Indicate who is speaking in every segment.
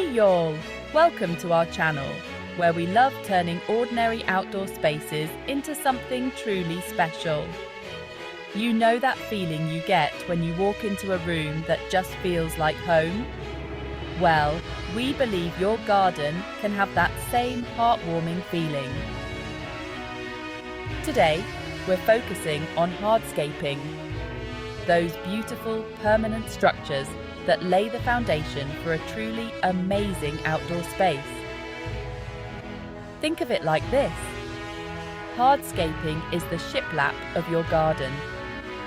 Speaker 1: y'all! Welcome to our channel, where we love turning ordinary outdoor spaces into something truly special. You know that feeling you get when you walk into a room that just feels like home? Well, we believe your garden can have that same heartwarming feeling. Today, we're focusing on hardscaping, those beautiful, permanent structures that lay the foundation for a truly amazing outdoor space. Think of it like this. Hardscaping is the shiplap of your garden.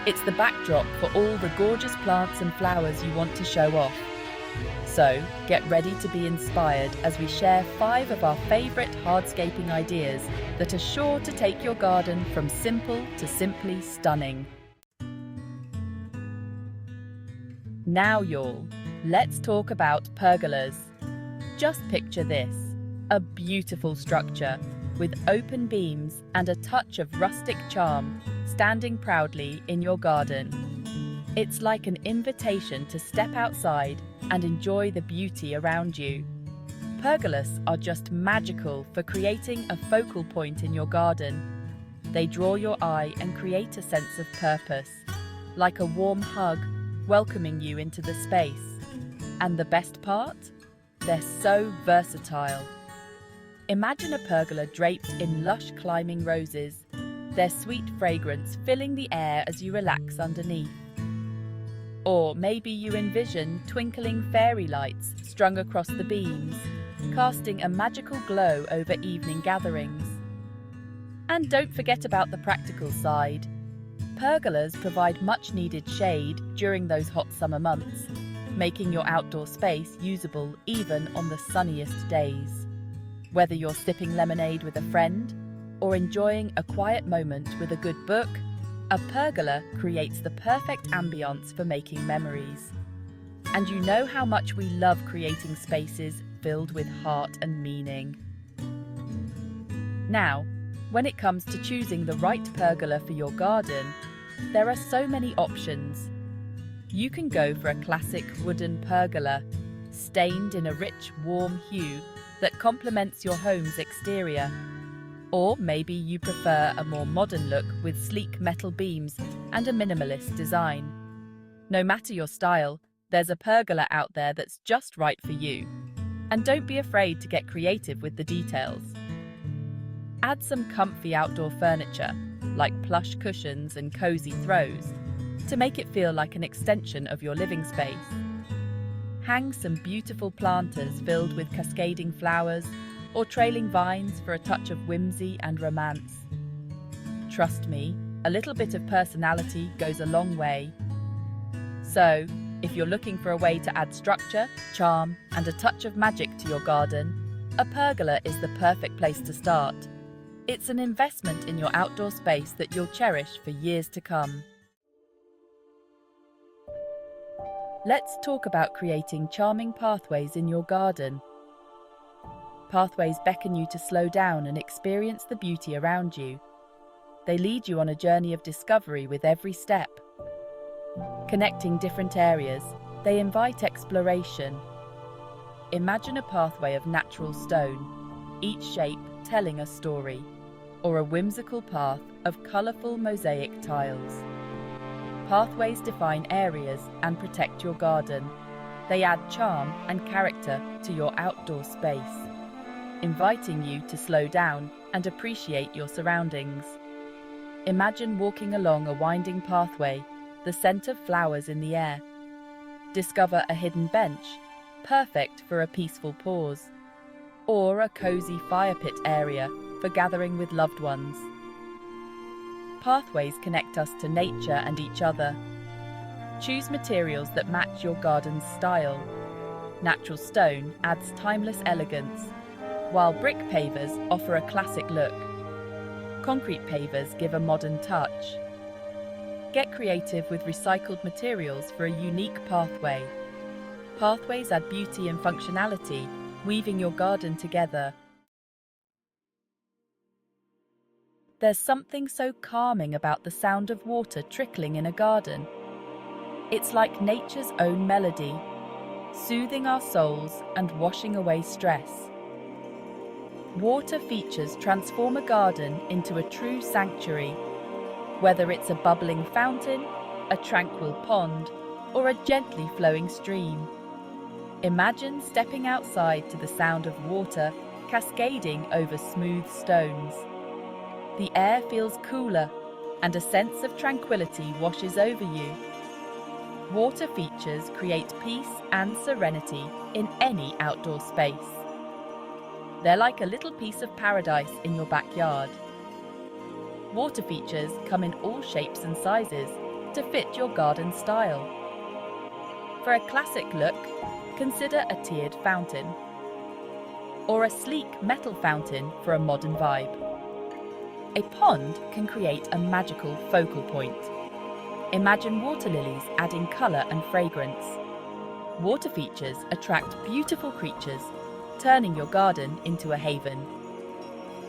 Speaker 1: It's the backdrop for all the gorgeous plants and flowers you want to show off. So, get ready to be inspired as we share 5 of our favourite hardscaping ideas that are sure to take your garden from simple to simply stunning. Now y'all, let's talk about pergolas. Just picture this, a beautiful structure with open beams and a touch of rustic charm standing proudly in your garden. It's like an invitation to step outside and enjoy the beauty around you. Pergolas are just magical for creating a focal point in your garden. They draw your eye and create a sense of purpose, like a warm hug welcoming you into the space. And the best part? They're so versatile. Imagine a pergola draped in lush climbing roses, their sweet fragrance filling the air as you relax underneath. Or maybe you envision twinkling fairy lights strung across the beams, casting a magical glow over evening gatherings. And don't forget about the practical side. Pergolas provide much-needed shade during those hot summer months, making your outdoor space usable even on the sunniest days. Whether you're sipping lemonade with a friend or enjoying a quiet moment with a good book, a pergola creates the perfect ambience for making memories. And you know how much we love creating spaces filled with heart and meaning. Now, when it comes to choosing the right pergola for your garden, there are so many options. You can go for a classic wooden pergola, stained in a rich, warm hue that complements your home's exterior. Or maybe you prefer a more modern look with sleek metal beams and a minimalist design. No matter your style, there's a pergola out there that's just right for you. And don't be afraid to get creative with the details. Add some comfy outdoor furniture, like plush cushions and cozy throws, to make it feel like an extension of your living space. Hang some beautiful planters filled with cascading flowers or trailing vines for a touch of whimsy and romance. Trust me, a little bit of personality goes a long way. So, if you're looking for a way to add structure, charm, and a touch of magic to your garden, a pergola is the perfect place to start. It's an investment in your outdoor space that you'll cherish for years to come. Let's talk about creating charming pathways in your garden. Pathways beckon you to slow down and experience the beauty around you. They lead you on a journey of discovery with every step. Connecting different areas, they invite exploration. Imagine a pathway of natural stone, each shape telling a story, or a whimsical path of colourful mosaic tiles. Pathways define areas and protect your garden. They add charm and character to your outdoor space, inviting you to slow down and appreciate your surroundings. Imagine walking along a winding pathway, the scent of flowers in the air. Discover a hidden bench, perfect for a peaceful pause, or a cozy fire pit area for gathering with loved ones. Pathways connect us to nature and each other. Choose materials that match your garden's style. Natural stone adds timeless elegance, while brick pavers offer a classic look. Concrete pavers give a modern touch. Get creative with recycled materials for a unique pathway. Pathways add beauty and functionality, weaving your garden together. There's something so calming about the sound of water trickling in a garden. It's like nature's own melody. soothing our souls and washing away stress. Water features transform a garden into a true sanctuary, whether it's a bubbling fountain, a tranquil pond, or a gently flowing stream. Imagine stepping outside to the sound of water cascading over smooth stones. The air feels cooler and a sense of tranquility washes over you. Water features create peace and serenity in any outdoor space. They're like a little piece of paradise in your backyard. Water features come in all shapes and sizes to fit your garden style. For a classic look, consider a tiered fountain, or a sleek metal fountain for a modern vibe. A pond can create a magical focal point. Imagine water lilies adding colour and fragrance. Water features attract beautiful creatures, turning your garden into a haven.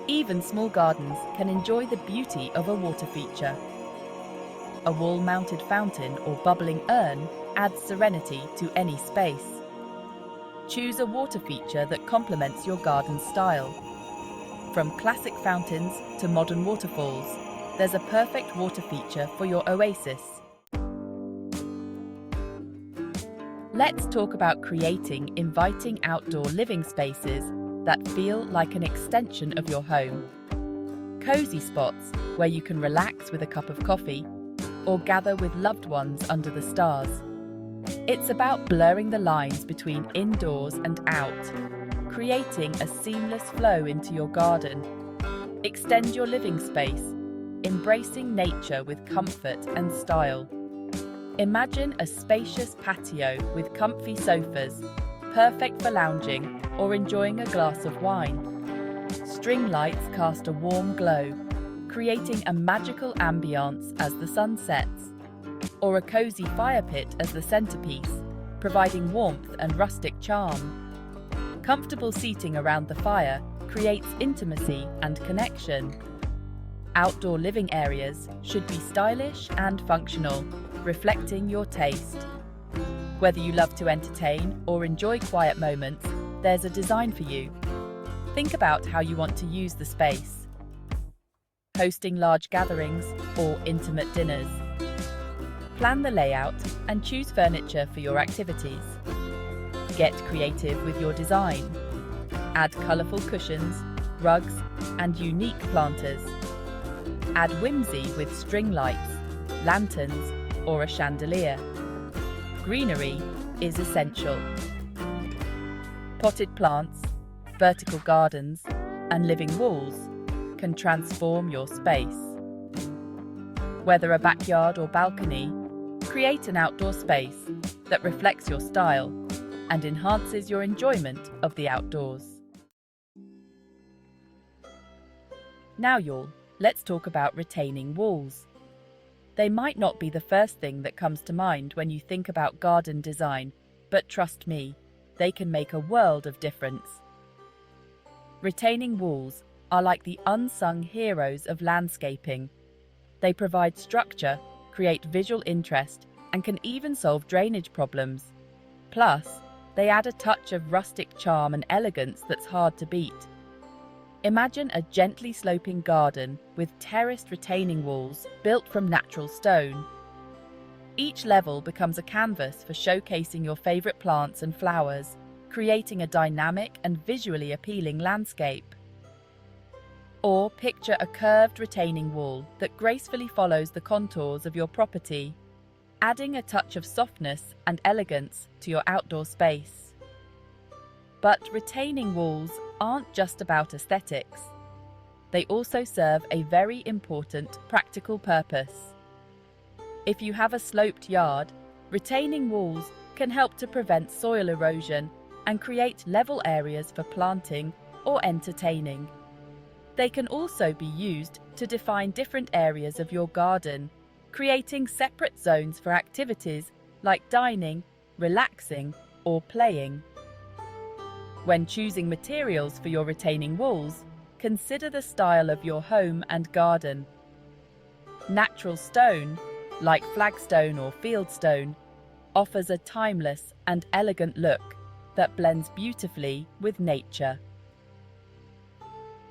Speaker 1: Even small gardens can enjoy the beauty of a water feature. A wall-mounted fountain or bubbling urn adds serenity to any space. Choose a water feature that complements your garden style. From classic fountains to modern waterfalls, there's a perfect water feature for your oasis. Let's talk about creating inviting outdoor living spaces that feel like an extension of your home. Cozy spots where you can relax with a cup of coffee or gather with loved ones under the stars. It's about blurring the lines between indoors and out, creating a seamless flow into your garden. Extend your living space, embracing nature with comfort and style. Imagine a spacious patio with comfy sofas, perfect for lounging or enjoying a glass of wine. String lights cast a warm glow, creating a magical ambience as the sun sets, or a cozy fire pit as the centerpiece, providing warmth and rustic charm. Comfortable seating around the fire creates intimacy and connection. Outdoor living areas should be stylish and functional, reflecting your taste. Whether you love to entertain or enjoy quiet moments, there's a design for you. Think about how you want to use the space. Hosting large gatherings or intimate dinners. Plan the layout and choose furniture for your activities. Get creative with your design. Add colourful cushions, rugs, and unique planters. Add whimsy with string lights, lanterns, or a chandelier. Greenery is essential. Potted plants, vertical gardens, and living walls can transform your space. Whether a backyard or balcony, create an outdoor space that reflects your style and enhances your enjoyment of the outdoors. Now y'all, let's talk about retaining walls. They might not be the first thing that comes to mind when you think about garden design, but trust me, they can make a world of difference. Retaining walls are like the unsung heroes of landscaping. They provide structure, create visual interest, and can even solve drainage problems. Plus, they add a touch of rustic charm and elegance that's hard to beat. Imagine a gently sloping garden with terraced retaining walls built from natural stone. Each level becomes a canvas for showcasing your favorite plants and flowers, creating a dynamic and visually appealing landscape. Or picture a curved retaining wall that gracefully follows the contours of your property, adding a touch of softness and elegance to your outdoor space. But retaining walls aren't just about aesthetics. They also serve a very important practical purpose. If you have a sloped yard, retaining walls can help to prevent soil erosion and create level areas for planting or entertaining. They can also be used to define different areas of your garden, creating separate zones for activities like dining, relaxing, or playing. When choosing materials for your retaining walls, consider the style of your home and garden. Natural stone, like flagstone or fieldstone, offers a timeless and elegant look that blends beautifully with nature.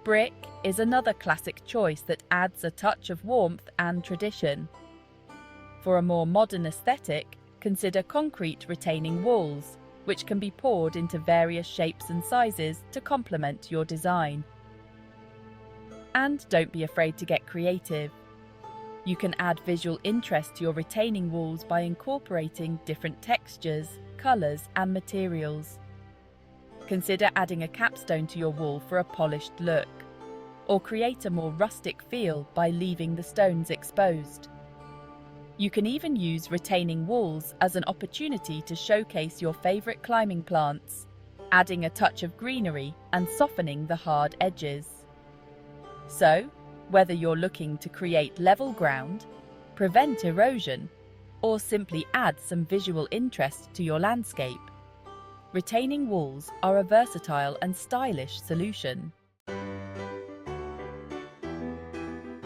Speaker 1: Brick is another classic choice that adds a touch of warmth and tradition. For a more modern aesthetic, consider concrete retaining walls, which can be poured into various shapes and sizes to complement your design. And don't be afraid to get creative. You can add visual interest to your retaining walls by incorporating different textures, colours and materials. Consider adding a capstone to your wall for a polished look, or create a more rustic feel by leaving the stones exposed. You can even use retaining walls as an opportunity to showcase your favourite climbing plants, adding a touch of greenery and softening the hard edges. So, whether you're looking to create level ground, prevent erosion, or simply add some visual interest to your landscape, retaining walls are a versatile and stylish solution.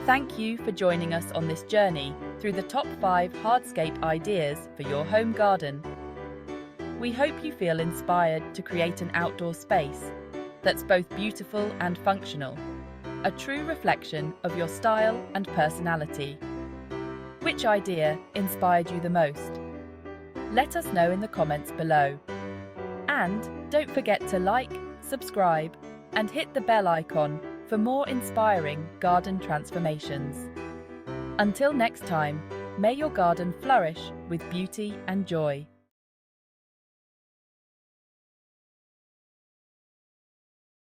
Speaker 1: Thank you for joining us on this journey through the top 5 hardscape ideas for your home garden. We hope you feel inspired to create an outdoor space that's both beautiful and functional, a true reflection of your style and personality. Which idea inspired you the most? Let us know in the comments below. And don't forget to like, subscribe, and hit the bell icon for more inspiring garden transformations. Until next time, may your garden flourish with beauty and joy.